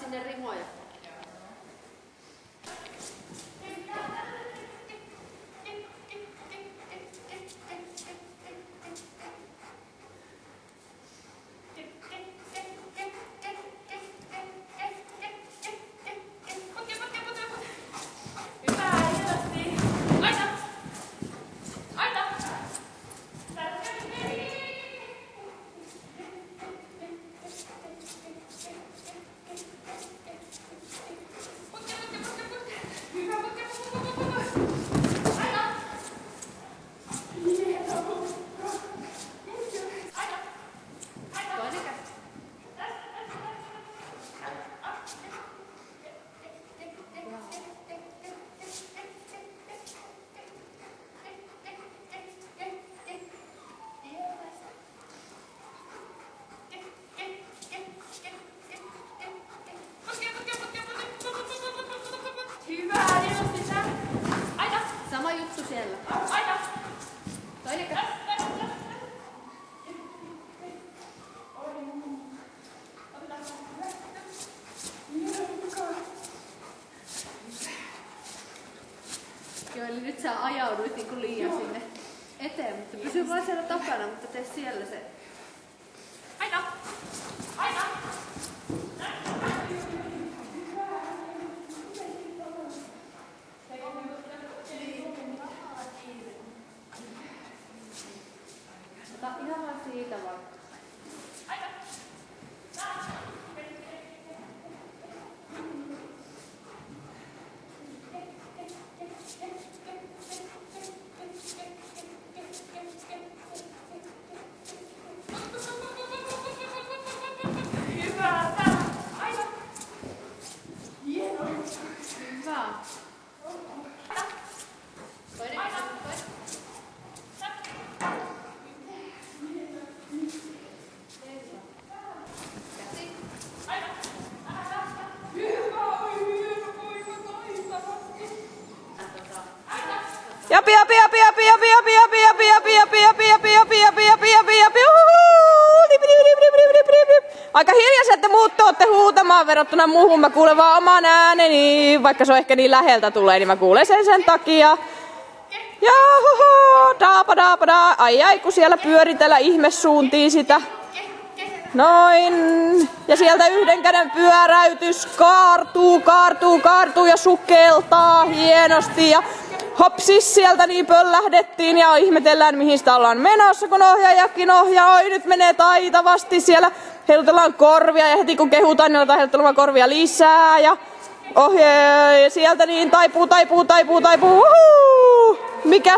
sinne rimoja. Sama juttu siellä. Aina! Toinen käsi. Joo, eli nyt sä ajauduit niinku liian sinne eteen, mutta pysy vaan siellä takana, mutta tee siellä se. Aina! Aina! Ota ihan vaan siitä vaan. Aina! Hyvä! Aina! Hienoa! Hyvä! Toinen aina! Japi. Aika hiljaiset te muut ootte huutamaan verrattuna muuhun. Mä kuulen vaan oman ääneni, vaikka se on ehkä niin läheltä tulee, niin mä kuulen sen takia. Jahoho, daapa. Ai, kun siellä pyöritellä ihmesuuntiin sitä. Noin. Ja sieltä yhden käden pyöräytys kaartuu ja sukeltaa hienosti. Ja hopsis sieltä niin pöllähdettiin ja ihmetellään mihin sitä ollaan menossa, kun ohjaajakin ohjaa. Oi, nyt menee taitavasti siellä. Heilutellaan korvia ja heti kun kehutaan, niin aletaan heilutelemaan korvia lisää. Ja sieltä niin taipuu. Uhuhu. Mikä